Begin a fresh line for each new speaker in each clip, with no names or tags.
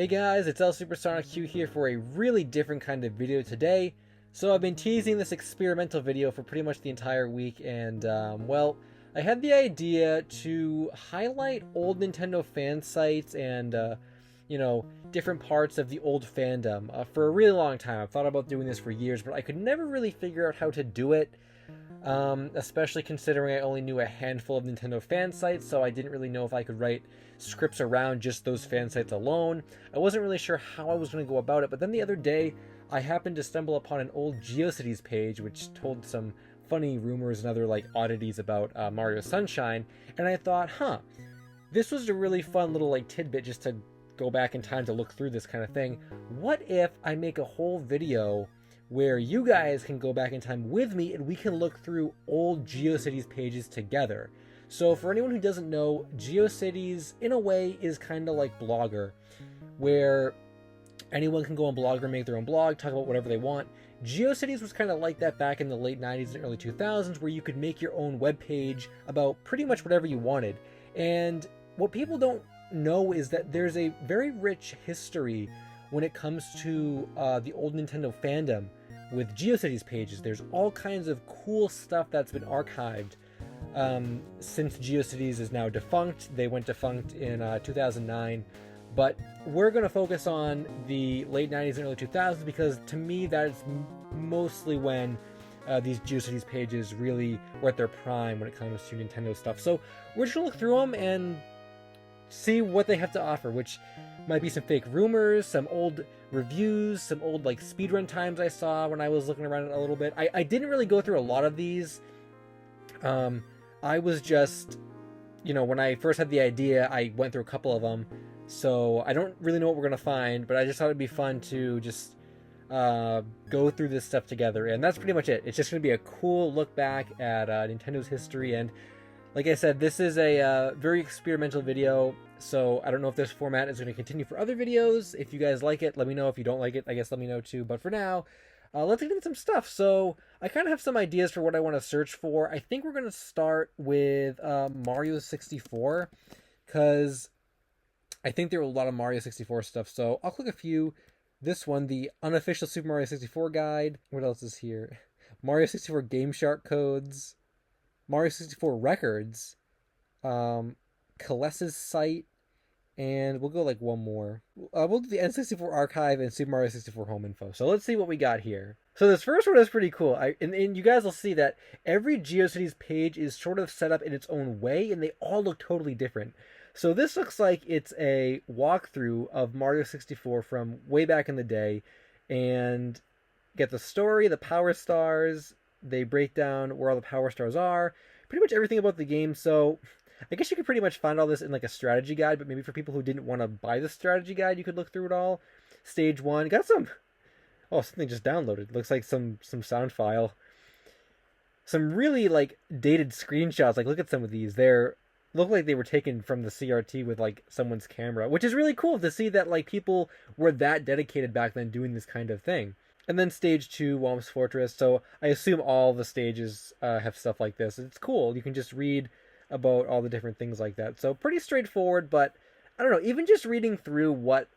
Hey guys, it's LSuperSonicQ here for a really different kind of video today. So I've been teasing this experimental video for pretty much the entire week, and well, I had the idea to highlight old Nintendo fan sites and different parts of the old fandom for a really long time. I've thought about doing this for years, but I could never really figure out how to do it. Especially considering I only knew a handful of Nintendo fan sites, so I didn't really know if I could write scripts around just those fan sites alone. I wasn't really sure how I was going to go about it, but then the other day I happened to stumble upon an old GeoCities page which told some funny rumors and other oddities about Mario Sunshine, and I thought, this was a really fun little tidbit just to go back in time to look through this kind of thing. What if I make a whole video where you guys can go back in time with me and we can look through old GeoCities pages together? So for anyone who doesn't know, GeoCities in a way is kind of like Blogger, where anyone can go on Blogger, make their own blog, talk about whatever they want. GeoCities was kind of like that back in the late 90s and early 2000s, where you could make your own web page about pretty much whatever you wanted. And what people don't know is that there's a very rich history when it comes to the old Nintendo fandom. With GeoCities pages, there's all kinds of cool stuff that's been archived since GeoCities is now defunct. They went defunct in 2009, but we're going to focus on the late 90s and early 2000s because to me that is mostly when these GeoCities pages really were at their prime when it comes to Nintendo stuff. So we're just going to look through them and see what they have to offer, which might be some fake rumors, some old reviews, some old speedrun times I saw when I was looking around it a little bit. I didn't really go through a lot of these. I was just, when I first had the idea, I went through a couple of them. So I don't really know what we're going to find, but I just thought it'd be fun to just go through this stuff together. And that's pretty much it. It's just going to be a cool look back at Nintendo's history. And like I said, this is a very experimental video, so I don't know if this format is going to continue for other videos. If you guys like it, let me know. If you don't like it, I guess let me know too. But for now, let's get into some stuff. So I kind of have some ideas for what I want to search for. I think we're going to start with Mario 64, because I think there are a lot of Mario 64 stuff. So I'll click a few. This one, the unofficial Super Mario 64 guide. What else is here? Mario 64 Game Shark codes. Mario 64 records, Kalessa's site, and we'll go one more. We'll do the N64 archive and Super Mario 64 home info. So let's see what we got here. So this first one is pretty cool. And you guys will see that every GeoCities page is sort of set up in its own way, and they all look totally different. So this looks like it's a walkthrough of Mario 64 from way back in the day, and get the story, the power stars. They break down where all the power stars are, pretty much everything about the game. So I guess you could pretty much find all this in a strategy guide, but maybe for people who didn't want to buy the strategy guide, you could look through it all. Stage 1, got some, something just downloaded. Looks like some sound file. Some really dated screenshots. Look at some of these. Look like they were taken from the CRT with someone's camera, which is really cool to see that people were that dedicated back then doing this kind of thing. And then stage 2, Whomp's Fortress. So I assume all the stages have stuff like this. It's cool. You can just read about all the different things like that. So pretty straightforward, but I don't know, even just reading through what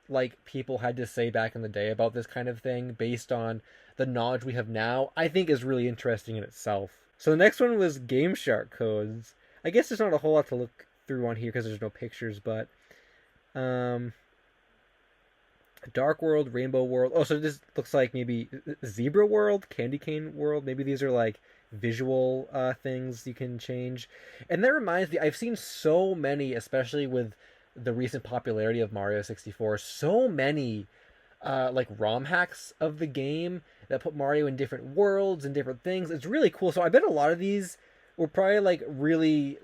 people had to say back in the day about this kind of thing based on the knowledge we have now, I think is really interesting in itself. So the next one was Game Shark codes. I guess there's not a whole lot to look through on here because there's no pictures, but Dark World, Rainbow World. Oh, so this looks like maybe Zebra World, Candy Cane World. Maybe these are visual things you can change. And that reminds me, I've seen so many, especially with the recent popularity of Mario 64, so many ROM hacks of the game that put Mario in different worlds and different things. It's really cool. So I bet a lot of these were probably really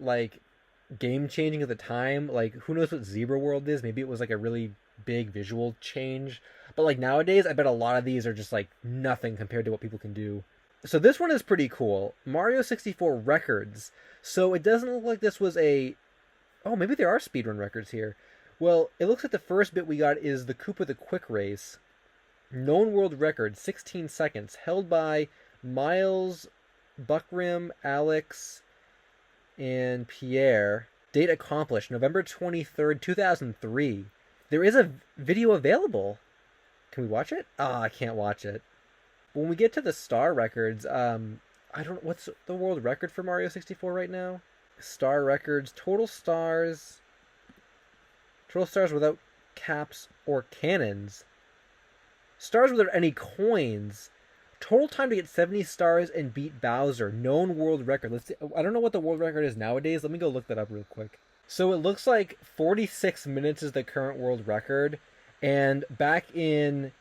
game changing at the time. Who knows what Zebra World is? Maybe it was a really big visual change, but nowadays I bet a lot of these are just nothing compared to what people can do. So this one is pretty cool. Mario 64 records. So it doesn't look like this was maybe there are speedrun records here. Well, it looks like the first bit we got is the Koopa the Quick Race. Known world record, 16 seconds, held by Miles, Buckrim, Alex, and Pierre. Date accomplished, November 23rd, 2003. There is a video available. Can we watch it? Ah, I can't watch it. When we get to the star records, I don't. What's the world record for Mario 64 right now? Star records, total stars without caps or cannons, stars without any coins, total time to get 70 stars and beat Bowser, known world record. Let's see. I don't know what the world record is nowadays. Let me go look that up real quick. So it looks like 46 minutes is the current world record, and back in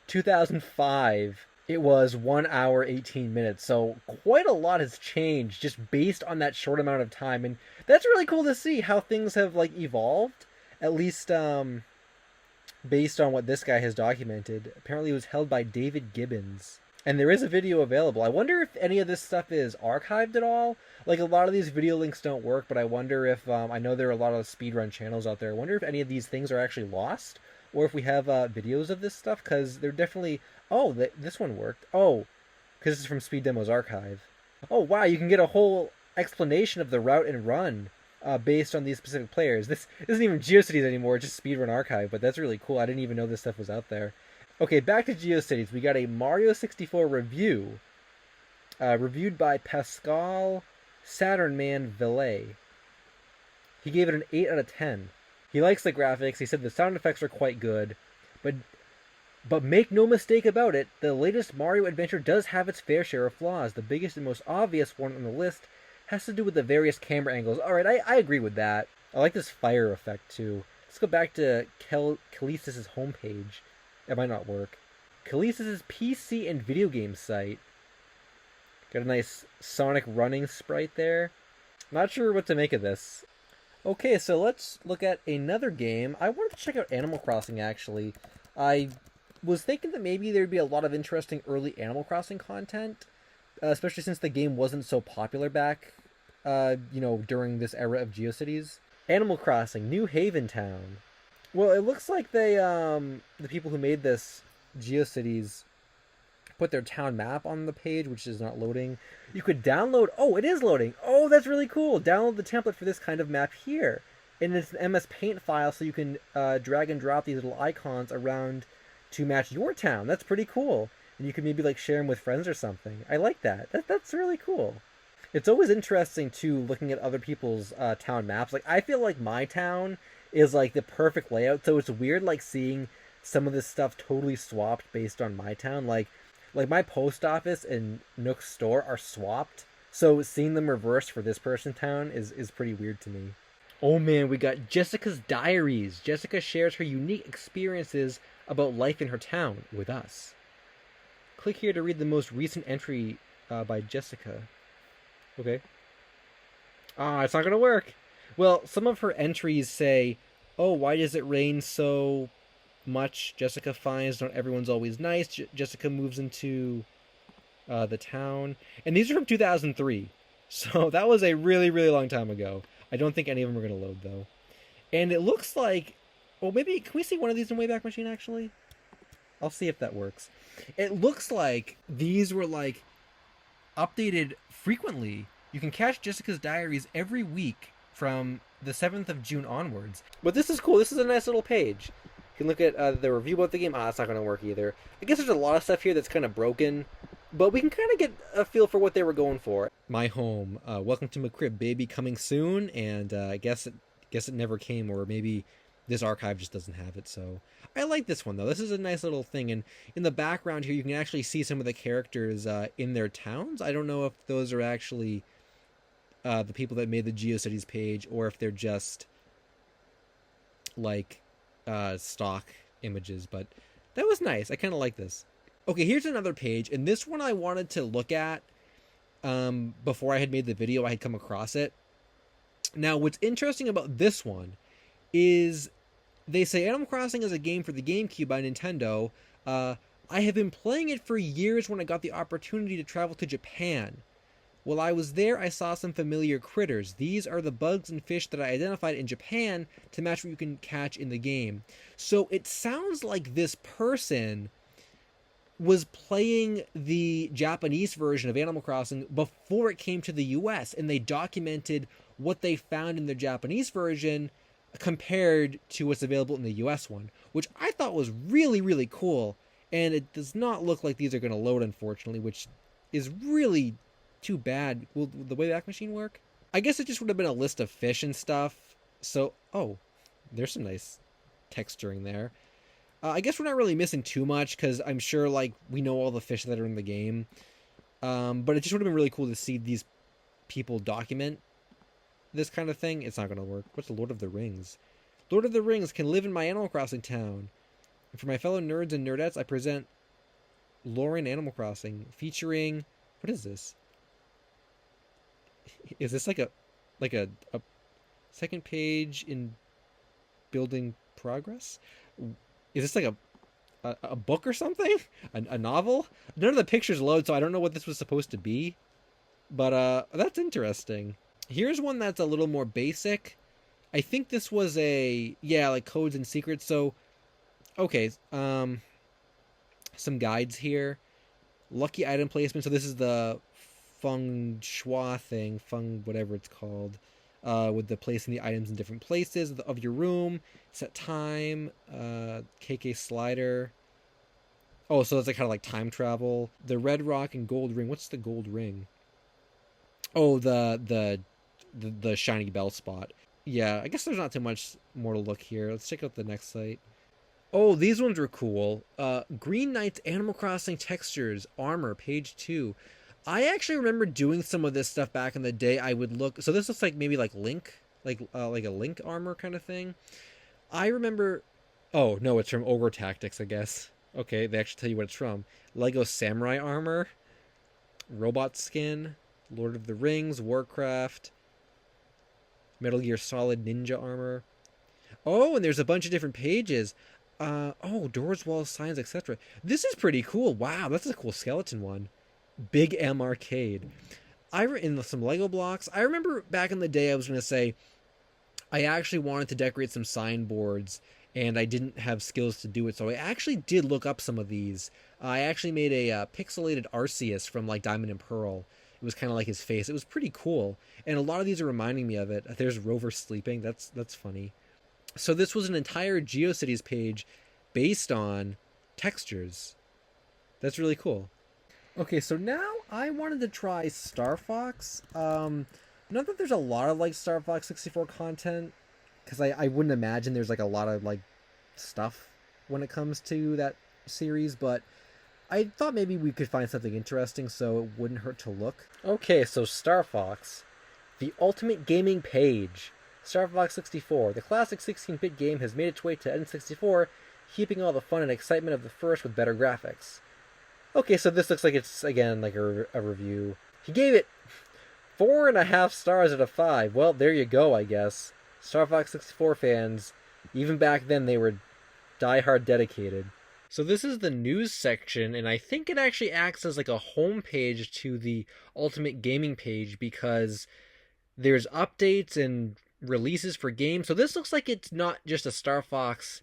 2005 it was 1 hour 18 minutes. So quite a lot has changed just based on that short amount of time, and that's really cool to see how things have like evolved, at least based on what this guy has documented. Apparently it was held by David Gibbons, and there is a video available. I wonder if any of this stuff is archived at all. Like, a lot of these video links don't work, but I wonder if I know there are a lot of speedrun channels out there. I wonder if any of these things are actually lost, or if we have videos of this stuff, because they're definitely... Oh, this one worked. Oh, because this is from Speed Demo's archive. Oh, wow, you can get a whole explanation of the route and run based on these specific players. This isn't even GeoCities anymore, it's just Speedrun Archive, but that's really cool. I didn't even know this stuff was out there. Okay, back to GeoCities. We got a Mario 64 review, reviewed by Pascal Saturnman Villet. He gave it an 8 out of 10. He likes the graphics. He said the sound effects are quite good, but make no mistake about it, the latest Mario adventure does have its fair share of flaws. The biggest and most obvious one on the list has to do with the various camera angles. Alright, I agree with that. I like this fire effect, too. Let's go back to Kalisis's homepage. It might not work. Kalisis's PC and video game site. Got a nice Sonic running sprite there. Not sure what to make of this. Okay, so let's look at another game. I wanted to check out Animal Crossing, actually. I was thinking that maybe there'd be a lot of interesting early Animal Crossing content, especially since the game wasn't so popular back, during this era of GeoCities. Animal Crossing, New Haven Town. Well, it looks like they, the people who made this GeoCities put their town map on the page, which is not loading. You could download... Oh, it is loading! Oh, that's really cool! Download the template for this kind of map here. And it's an MS Paint file, so you can drag and drop these little icons around to match your town. That's pretty cool. And you can maybe like share them with friends or something. I like that. That's really cool. It's always interesting too, looking at other people's town maps. Like, I feel like my town is like the perfect layout, so it's weird like seeing some of this stuff totally swapped based on my town. Like my post office and Nook's store are swapped, so seeing them reversed for this person's town is pretty weird to me. Oh man, we got Jessica's diaries. Jessica shares her unique experiences about life in her town with us. Click here to read the most recent entry by Jessica. Okay. It's not gonna work. Well, some of her entries say, oh, why does it rain so much? Jessica finds not everyone's always nice. Jessica moves into the town. And these are from 2003. So that was a really, really long time ago. I don't think any of them are going to load, though. And it looks like... Well, maybe... Can we see one of these in Wayback Machine, actually? I'll see if that works. It looks like these were, like, updated frequently. You can catch Jessica's diaries every week from the 7th of June onwards. But this is cool. This is a nice little page. You can look at the review about the game. That's not going to work either. I guess there's a lot of stuff here that's kind of broken, but we can kind of get a feel for what they were going for. My home. Welcome to McCrib, baby, coming soon, and I guess it never came, or maybe this archive just doesn't have it. So I like this one though. This is a nice little thing, and in the background here you can actually see some of the characters in their towns. I don't know if those are actually the people that made the GeoCities page, or if they're just like stock images, but that was nice. I kind of like this. Okay, here's another page, and this one I wanted to look at before I had made the video. I had come across it. Now, what's interesting about this one is they say Animal Crossing is a game for the GameCube by Nintendo. I have been playing it for years when I got the opportunity to travel to Japan. While I was there, I saw some familiar critters. These are the bugs and fish that I identified in Japan to match what you can catch in the game. So it sounds like this person was playing the Japanese version of Animal Crossing before it came to the US, and they documented what they found in the Japanese version compared to what's available in the US one, which I thought was really, really cool. And it does not look like these are going to load, unfortunately, which is really too bad. Will the Wayback Machine work? I guess it just would have been a list of fish and stuff. So, oh, there's some nice texturing there. I guess we're not really missing too much because I'm sure like we know all the fish that are in the game. But it just would have been really cool to see these people document this kind of thing. It's not going to work. What's the Lord of the Rings? Lord of the Rings can live in my Animal Crossing town. And for my fellow nerds and nerdettes, I present Lauren Animal Crossing featuring, what is this? Is this like a second page in building progress? Is this like a book or something? A novel? None of the pictures load, so I don't know what this was supposed to be. But that's interesting. Here's one that's a little more basic. I think this was like codes and secrets. So, okay, some guides here. Lucky item placement. So this is the feng shui thing, whatever it's called, with the placing the items in different places of your room. Set time. KK slider. Oh, so it's like kind of like time travel. The red rock and gold ring. What's the gold ring? Oh, the shiny bell spot. Yeah, I guess there's not too much more to look here. Let's check out the next site. Oh, these ones were cool. Green Knight's Animal Crossing Textures, Armor, page 2. I actually remember doing some of this stuff back in the day. I would look... So this looks like maybe like Link. Like a Link armor kind of thing. I remember... Oh, no, it's from Ogre Tactics, I guess. Okay, they actually tell you what it's from. Lego Samurai Armor. Robot Skin. Lord of the Rings. Warcraft. Metal Gear Solid Ninja Armor. Oh, and there's a bunch of different pages. Doors, walls, signs, etc. This is pretty cool. Wow, that's a cool skeleton one. Big M Arcade. In some Lego blocks. I remember back in the day I was going to say I actually wanted to decorate some signboards and I didn't have skills to do it, so I actually did look up some of these. I actually made a pixelated Arceus from like Diamond and Pearl. It was kind of like his face. It was pretty cool, and a lot of these are reminding me of it. There's Rover sleeping. That's funny. So this was an entire GeoCities page based on textures. That's really cool. Okay, so now I wanted to try Star Fox. Not that there's a lot of like Star Fox 64 content, because I wouldn't imagine there's like a lot of like stuff when it comes to that series, but I thought maybe we could find something interesting, so it wouldn't hurt to look. Okay, so Star Fox, the ultimate gaming page. Star Fox 64, the classic 16-bit game, has made its way to N64, keeping all the fun and excitement of the first with better graphics. Okay, so this looks like it's, again, like a review. He gave it 4.5 stars out of 5. Well, there you go, I guess. Star Fox 64 fans, even back then, they were die-hard dedicated. So this is the news section, and I think it actually acts as like a home page to the Ultimate Gaming page because there's updates and releases for games. So this looks like it's not just a Star Fox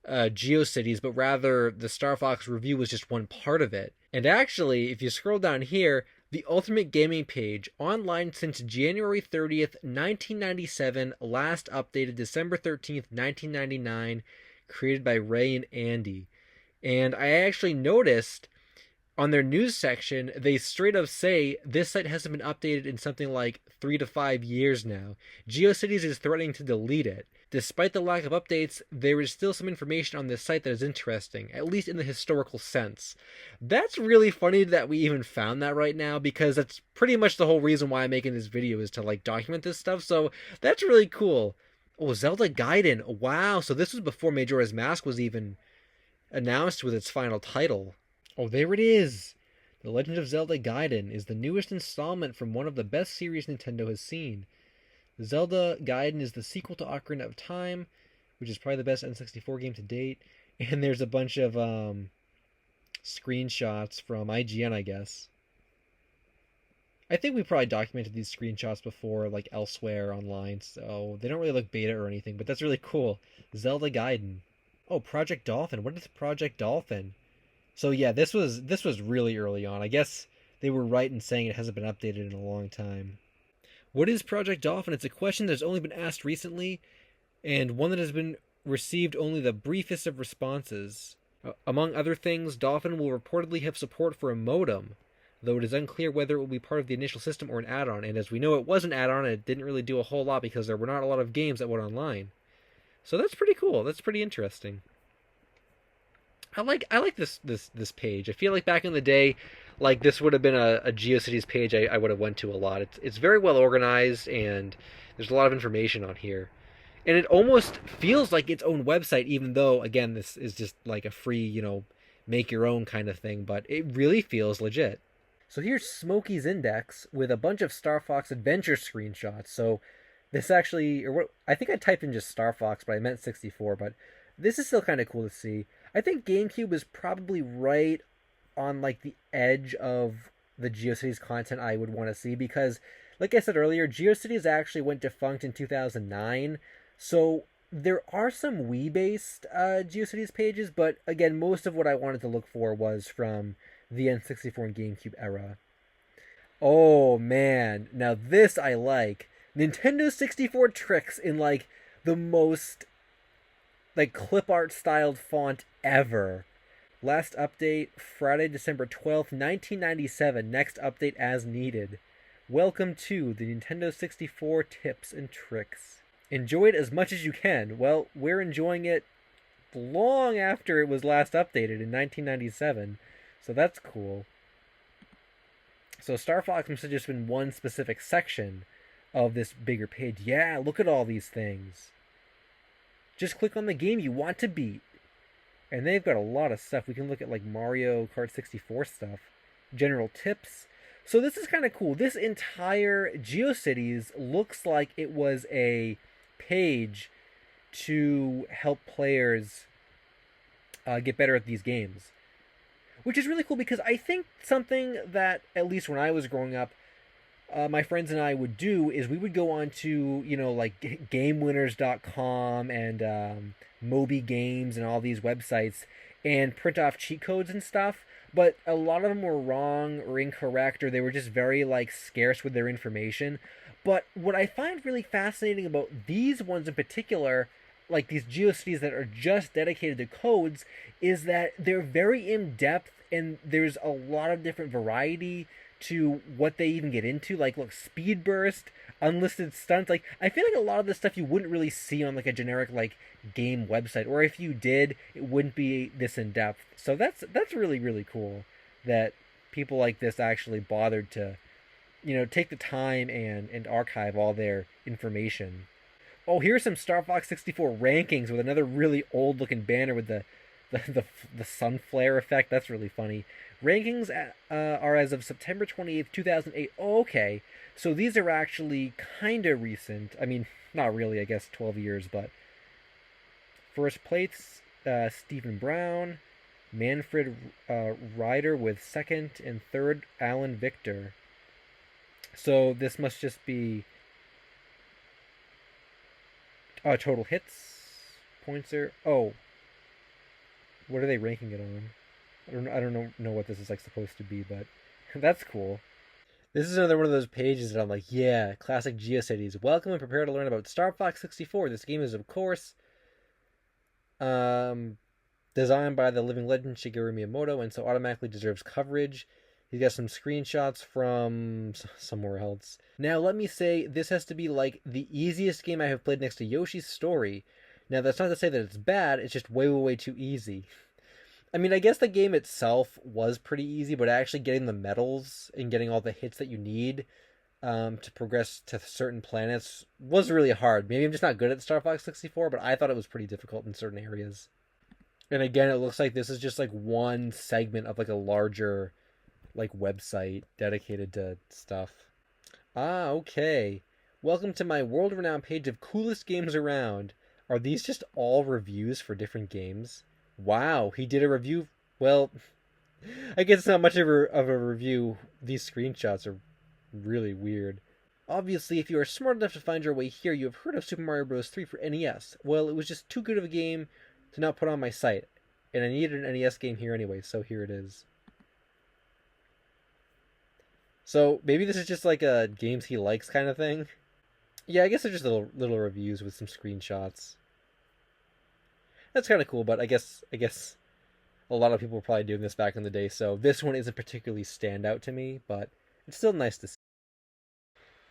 GeoCities, but rather the Star Fox review was just one part of it. And actually, if you scroll down here, the Ultimate Gaming page, online since January 30th, 1997, last updated December 13th, 1999, created by Ray and Andy. And I actually noticed on their news section, they straight up say this site hasn't been updated in something like 3 to 5 years now. GeoCities is threatening to delete it. Despite the lack of updates, there is still some information on this site that is interesting, at least in the historical sense. That's really funny that we even found that right now, because that's pretty much the whole reason why I'm making this video, is to like document this stuff, so that's really cool. Oh, Zelda Gaiden. Wow, so this was before Majora's Mask was even announced with its final title. Oh, there it is! The Legend of Zelda Gaiden is the newest installment from one of the best series Nintendo has seen. Zelda Gaiden is the sequel to Ocarina of Time, which is probably the best N64 game to date. And there's a bunch of screenshots from IGN, I guess. I think we probably documented these screenshots before, like elsewhere online, so they don't really look beta or anything, but that's really cool. Zelda Gaiden. Oh, Project Dolphin. What is Project Dolphin? So yeah, this was really early on. I guess they were right in saying it hasn't been updated in a long time. What is Project Dolphin? It's a question that's only been asked recently. and one that has been received only the briefest of responses. Among other things, Dolphin will reportedly have support for a modem, though it is unclear whether it will be part of the initial system or an add-on. And as we know, it was an add-on, and it didn't really do a whole lot because there were not a lot of games that went online. So that's pretty cool. That's pretty interesting. I like this page. I feel like back in the day, like this would have been a GeoCities page I would have went to a lot. It's very well organized, and there's a lot of information on here. And it almost feels like its own website, even though again this is just like a free, make your own kind of thing, but it really feels legit. So here's Smokey's Index with a bunch of Star Fox Adventure screenshots. So this actually, or what I think I typed in just Star Fox, but I meant 64. But this is still kind of cool to see. I think GameCube is probably right on like the edge of the GeoCities content I would want to see because, like I said earlier, GeoCities actually went defunct in 2009. So there are some Wii-based GeoCities pages, but again, most of what I wanted to look for was from the N64 and GameCube era. Oh man, now this I like. Nintendo 64 tricks in like the most like clip art styled font ever. Last update Friday, December 12th, 1997. Next update as needed. Welcome to the Nintendo 64 tips and tricks. Enjoy it as much as you can. Well, we're enjoying it long after it was last updated in 1997. So that's cool. So Star Fox must have just been one specific section of this bigger page. Yeah, look at all these things. Just click on the game you want to beat. And they've got a lot of stuff. We can look at like Mario Kart 64 stuff. General tips. So this is kind of cool. This entire GeoCities looks like it was a page to help players get better at these games. Which is really cool because I think something that, at least when I was growing up, my friends and I would do is we would go on to, like GameWinners.com and Moby Games and all these websites and print off cheat codes and stuff. But a lot of them were wrong or incorrect, or they were just very like scarce with their information. But what I find really fascinating about these ones in particular, like these GeoCities that are just dedicated to codes, is that they're very in depth and there's a lot of different variety to what they even get into. Like, look, speed burst, unlisted stunts. Like, I feel like a lot of this stuff you wouldn't really see on like a generic like game website, or if you did, it wouldn't be this in depth. So that's really really cool that people like this actually bothered to, take the time and archive all their information. Oh, here's some Star Fox 64 rankings with another really old looking banner with the sun flare effect. That's really funny. Rankings are as of September 28th, 2008. Oh, okay. So these are actually kind of recent. I mean, not really, I guess 12 years, but first place, Stephen Brown, Manfred Ryder with second, and third, Alan Victor. So this must just be total hits, points are. Oh, what are they ranking it on? I don't know what this is like supposed to be, but that's cool. This is another one of those pages that I'm like, yeah, classic GeoCities. Welcome and prepare to learn about Star Fox 64. This game is, of course, designed by the living legend Shigeru Miyamoto, and so automatically deserves coverage. He's got some screenshots from somewhere else. Now, let me say, this has to be like the easiest game I have played next to Yoshi's Story. Now, that's not to say that it's bad, it's just way, way, way too easy. I mean, I guess the game itself was pretty easy, but actually getting the medals and getting all the hits that you need to progress to certain planets was really hard. Maybe I'm just not good at Star Fox 64, but I thought it was pretty difficult in certain areas. And again, it looks like this is just like one segment of like a larger like website dedicated to stuff. Ah, okay. Welcome to my world-renowned page of coolest games around. Are these just all reviews for different games? Wow, he did a review. Well, I guess it's not much of a review. These screenshots are really weird. Obviously, if you are smart enough to find your way here, you have heard of Super Mario Bros. 3 for NES. Well, it was just too good of a game to not put on my site. And I needed an NES game here anyway, so here it is. So, maybe this is just like a games he likes kind of thing. Yeah, I guess they're just little reviews with some screenshots. That's kind of cool, but I guess a lot of people were probably doing this back in the day, so this one isn't particularly stand out to me, but it's still nice to see.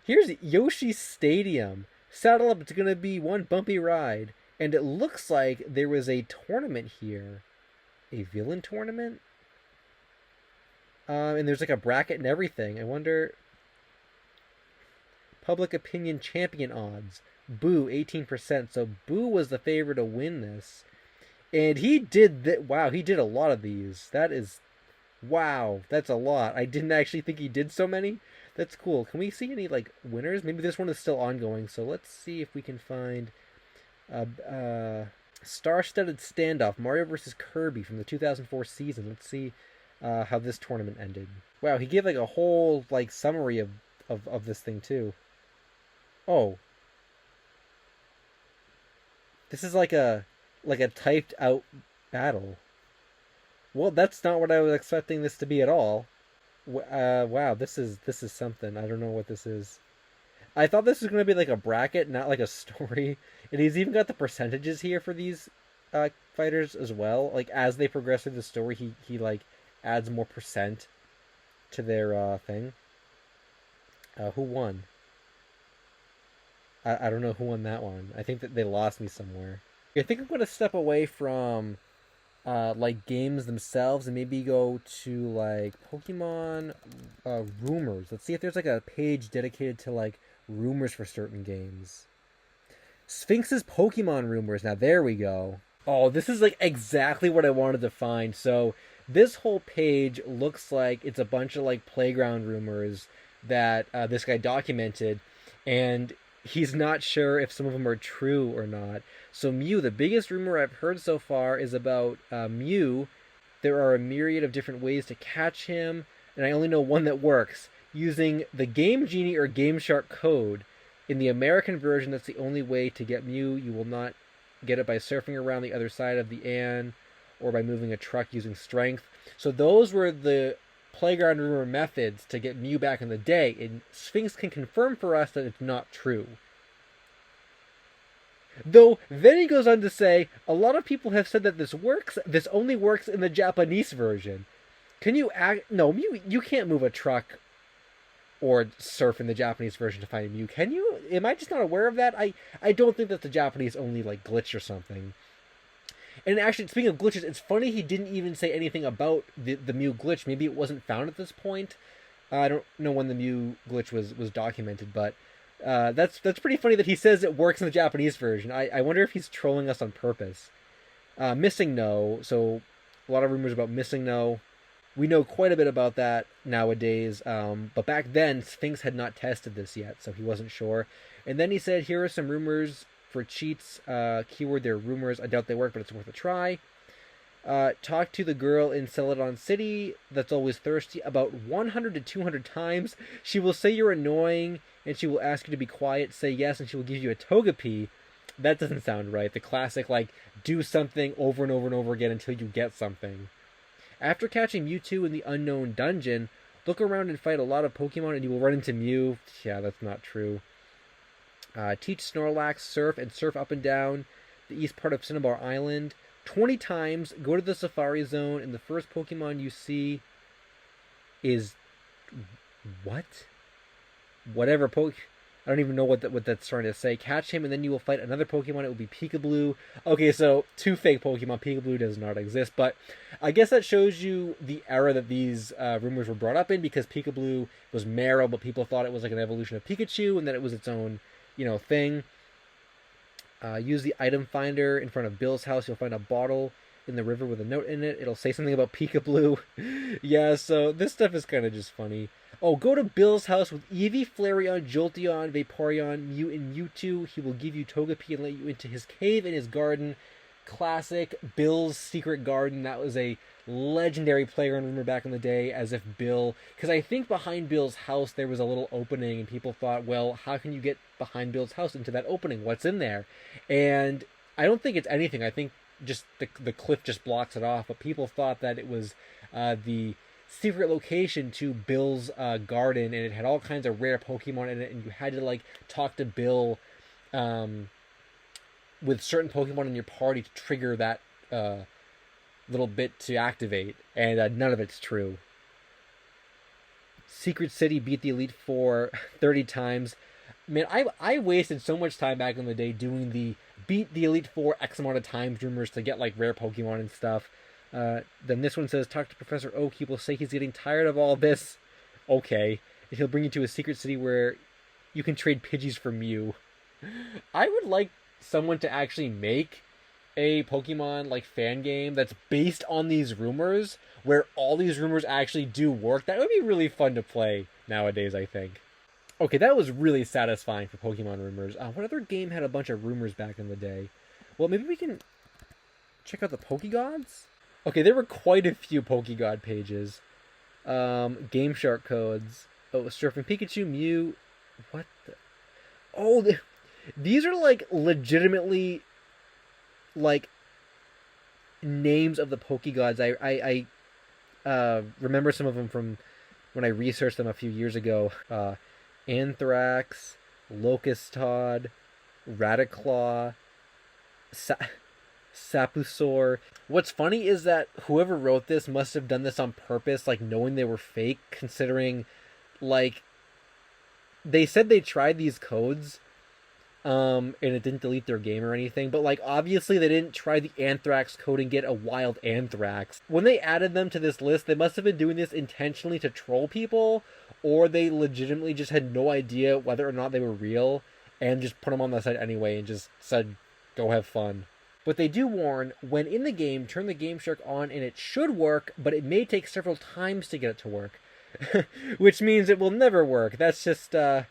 Here's Yoshi Stadium. Saddle up, it's gonna be one bumpy ride. And it looks like there was a tournament here. A villain tournament? And there's like a bracket and everything. I wonder. Public opinion champion odds. Boo, 18%. So Boo was the favorite to win this. And he did that. Wow, he did a lot of these. That is. Wow, that's a lot. I didn't actually think he did so many. That's cool. Can we see any, like, winners? Maybe this one is still ongoing. So let's see if we can find. Star-studded standoff. Mario vs. Kirby from the 2004 season. Let's see how this tournament ended. Wow, he gave, like, a whole, like, summary of this thing, too. Oh. This is like a typed out battle. Well, that's not what I was expecting this to be at all. Wow, this is something. I don't know what this is. I thought this was going to be like a bracket, not like a story. And he's even got the percentages here for these fighters as well. Like, as they progress through the story, he like, adds more percent to their thing. Who won? I don't know who won that one. I think that they lost me somewhere. I think I'm going to step away from like games themselves and maybe go to like Pokemon rumors. Let's see if there's like a page dedicated to like rumors for certain games. Sphinx's Pokemon rumors. Now there we go. Oh, this is like exactly what I wanted to find. So this whole page looks like it's a bunch of like playground rumors that this guy documented, and he's not sure if some of them are true or not. So Mew, the biggest rumor I've heard so far is about Mew. There are a myriad of different ways to catch him, and I only know one that works. Using the Game Genie or Game Shark code. In the American version, that's the only way to get Mew. You will not get it by surfing around the other side of the Ann or by moving a truck using strength. So those were the playground rumor methods to get Mew back in the day, and Sphinx can confirm for us that it's not true. Though, then he goes on to say, a lot of people have said that this only works in the Japanese version. Can you no, you can't move a truck or surf in the Japanese version to find Mew, can you? Am I just not aware of that? I don't think that's the Japanese only, like, glitch or something. And actually, speaking of glitches, it's funny he didn't even say anything about the Mew glitch. Maybe it wasn't found at this point. I don't know when the Mew glitch was documented, but that's pretty funny that he says it works in the Japanese version. I wonder if he's trolling us on purpose. Missing No. So, a lot of rumors about Missing No. We know quite a bit about that nowadays, but back then, Sphinx had not tested this yet, so he wasn't sure. And then he said, here are some rumors for cheats. Keyword, they're rumors. I doubt they work, but it's worth a try. Talk to the girl in Celadon City that's always thirsty about 100 to 200 times. She will say you're annoying, and she will ask you to be quiet. Say yes, and she will give you a Togepi. That doesn't sound right. The classic, like, do something over and over and over again until you get something. After catching Mewtwo in the unknown dungeon, look around and fight a lot of Pokemon and you will run into Mew. Yeah, that's not true. Teach Snorlax surf and surf up and down the east part of Cinnabar Island 20 times. Go to the Safari Zone and the first Pokemon you see is... What? Whatever I don't even know what that's trying to say. Catch him, and then you will fight another Pokemon. It will be Peekaboo. Okay, so 2 fake Pokemon. Peekaboo does not exist, but I guess that shows you the era that these rumors were brought up in, because Peekaboo was Meryl, but people thought it was like an evolution of Pikachu, and that it was its own, thing. Use the item finder in front of Bill's house. You'll find a bottle in the river with a note in it. It'll say something about Peekaboo. Yeah, so this stuff is kind of just funny. Oh, go to Bill's house with Eevee, Flareon, Jolteon, Vaporeon, Mew, and Mewtwo. He will give you Togepi and let you into his cave in his garden. Classic Bill's Secret Garden. That was a legendary playground rumor back in the day, as if Bill... Because I think behind Bill's house there was a little opening, and people thought, well, how can you get behind Bill's house into that opening? What's in there? And I don't think it's anything. I think just the cliff just blocks it off, but people thought that it was the secret location to Bill's garden, and it had all kinds of rare Pokemon in it, and you had to like talk to Bill with certain Pokemon in your party to trigger that little bit to activate, and none of it's true. Secret City beat the Elite Four 30 times. Man, I wasted so much time back in the day doing the beat the Elite Four X amount of times rumors to get like rare Pokemon and stuff. Then this one says, talk to Professor Oak. He will say he's getting tired of all this. Okay. And he'll bring you to a secret city where you can trade Pidgeys for Mew. I would like someone to actually make a Pokemon like fan game that's based on these rumors, where all these rumors actually do work. That would be really fun to play nowadays, I think. Okay, that was really satisfying for Pokemon rumors. What other game had a bunch of rumors back in the day? Well, maybe we can check out the Pokegods? Okay, there were quite a few Pokegod pages. Game Shark codes. Oh, Surfing Pikachu, Mew. What the... Oh, these are like legitimately like names of the Pokegods. I remember some of them from when I researched them a few years ago. Anthrax, Locust Todd, Raticlaw, Sapusaur. What's funny is that whoever wrote this must have done this on purpose, like knowing they were fake, considering like they said they tried these codes and it didn't delete their game or anything, but like obviously they didn't try the Anthrax code and get a wild Anthrax. When they added them to this list, they must have been doing this intentionally to troll people, or they legitimately just had no idea whether or not they were real and just put them on the site anyway and just said, go have fun. But they do warn, when in the game, turn the Game Shark on and it should work, but it may take several times to get it to work. Which means it will never work. That's just a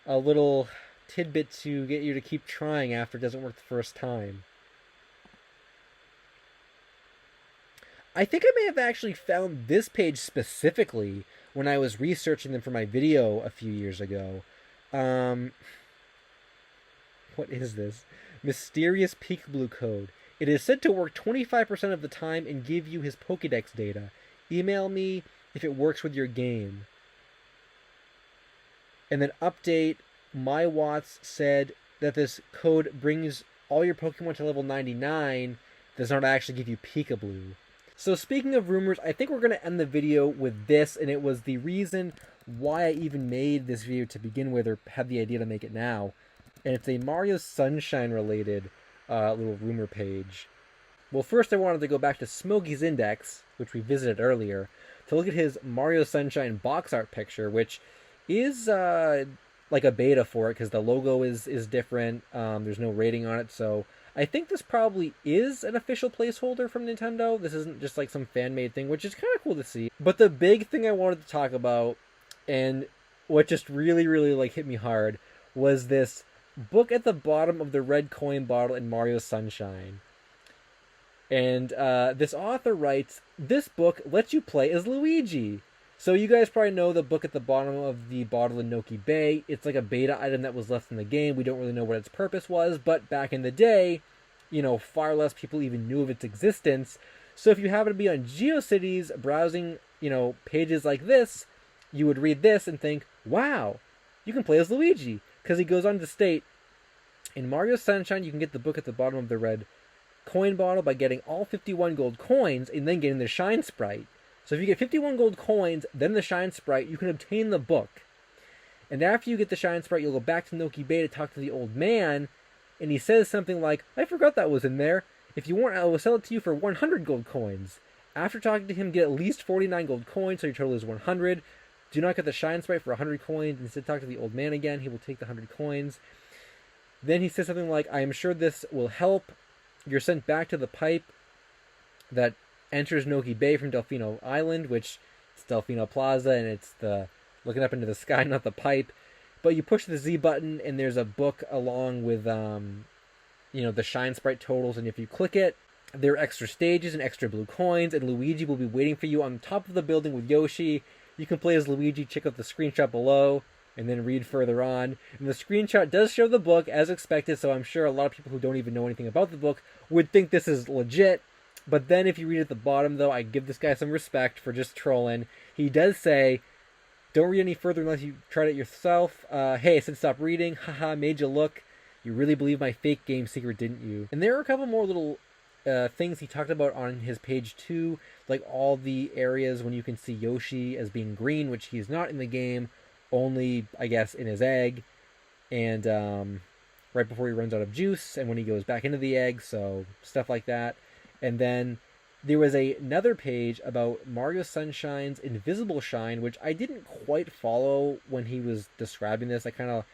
little tidbit to get you to keep trying after it doesn't work the first time. I think I may have actually found this page specifically when I was researching them for my video a few years ago. What is this? Mysterious Peekaboo code. It is said to work 25% of the time and give you his Pokedex data. Email me if it works with your game. And then update, My Watts said that this code brings all your Pokemon to level 99, does not actually give you Peekaboo. So speaking of rumors, I think we're going to end the video with this, and it was the reason why I even made this video to begin with, or had the idea to make it now. And it's a Mario Sunshine related little rumor page. Well, first I wanted to go back to Smokey's Index, which we visited earlier, to look at his Mario Sunshine box art picture, which is like a beta for it, because the logo is different. There's no rating on it, so I think this probably is an official placeholder from Nintendo. This isn't just like some fan-made thing, which is kind of cool to see. But the big thing I wanted to talk about, and what just really, really like hit me hard, was this book at the bottom of the red coin bottle in Mario Sunshine. And this author writes, this book lets you play as Luigi. So you guys probably know the book at the bottom of the bottle in Noki Bay. It's like a beta item that was left in the game. We don't really know what its purpose was, but back in the day, you know, far less people even knew of its existence. So if you happen to be on GeoCities browsing, you know, pages like this, you would read this and think, wow, you can play as Luigi. Because he goes on to state, in Mario Sunshine, you can get the book at the bottom of the red coin bottle by getting all 51 gold coins and then getting the Shine Sprite. So if you get 51 gold coins, then the Shine Sprite, you can obtain the book. And after you get the Shine Sprite, you'll go back to Noki Bay to talk to the old man, and he says something like, I forgot that was in there. If you want, I will sell it to you for 100 gold coins. After talking to him, get at least 49 gold coins, so your total is 100. Do not get the Shine Sprite for 100 coins. Instead, talk to the old man again. He will take the 100 coins. Then he says something like, I am sure this will help. You're sent back to the pipe that enters Noki Bay from Delfino Island, which is Delfino Plaza, and it's the looking up into the sky, not the pipe. But you push the Z button, and there's a book along with, you know, the Shine Sprite totals, and if you click it, there are extra stages and extra blue coins, and Luigi will be waiting for you on top of the building with Yoshi. You can play as Luigi, check out the screenshot below, and then read further on. And the screenshot does show the book, as expected, so I'm sure a lot of people who don't even know anything about the book would think this is legit. But then if you read at the bottom, though, I give this guy some respect for just trolling. He does say, don't read any further unless you tried it yourself. Hey, I said stop reading. Haha, made you look. You really believe my fake game secret, didn't you? And there are a couple more little things he talked about on his page too, like all the areas when you can see Yoshi as being green, which he's not in the game, only, I guess, in his egg, and right before he runs out of juice, and when he goes back into the egg, so stuff like that. And then there was another page about Mario Sunshine's invisible shine, which I didn't quite follow when he was describing this. I kind of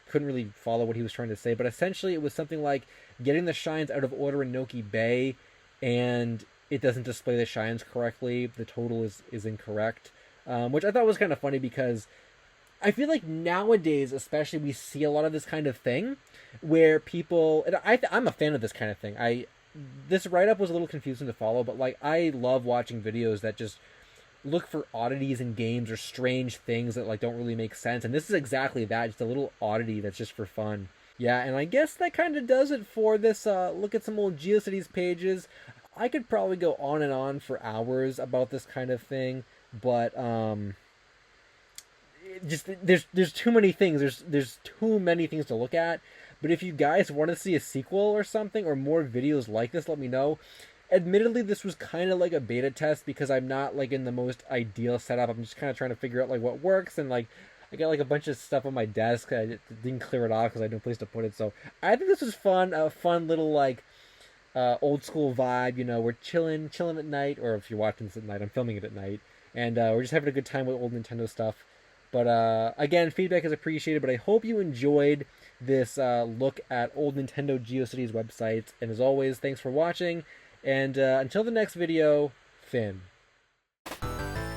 couldn't really follow what he was trying to say, but essentially it was something like getting the shines out of order in Noki Bay, and it doesn't display the shines correctly. The total is incorrect, which I thought was kind of funny because I feel like nowadays, especially, we see a lot of this kind of thing where people, and I'm a fan of this kind of thing. This write-up was a little confusing to follow, but like I love watching videos that just look for oddities in games or strange things that like don't really make sense, and this is exactly that, just a little oddity that's just for fun. Yeah, and I guess that kind of does it for this look at some old GeoCities pages. I could probably go on and on for hours about this kind of thing, but just there's too many things. There's too many things to look at. But if you guys want to see a sequel or something, or more videos like this, let me know. Admittedly, this was kind of like a beta test because I'm not like in the most ideal setup. I'm just kind of trying to figure out like what works, and like I got like a bunch of stuff on my desk. I didn't clear it off because I had no place to put it. So I think this was fun, a fun little like old school vibe. You know, we're chilling at night, or if you're watching this at night, I'm filming it at night, and we're just having a good time with old Nintendo stuff. But again, feedback is appreciated. But I hope you enjoyed this look at old Nintendo GeoCities websites. And as always, thanks for watching. And until the next video, Finn.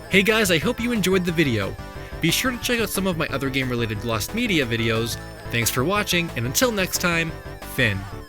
Hey guys, I hope you enjoyed the video. Be sure to check out some of my other game-related Lost Media videos. Thanks for watching, and until next time, Finn.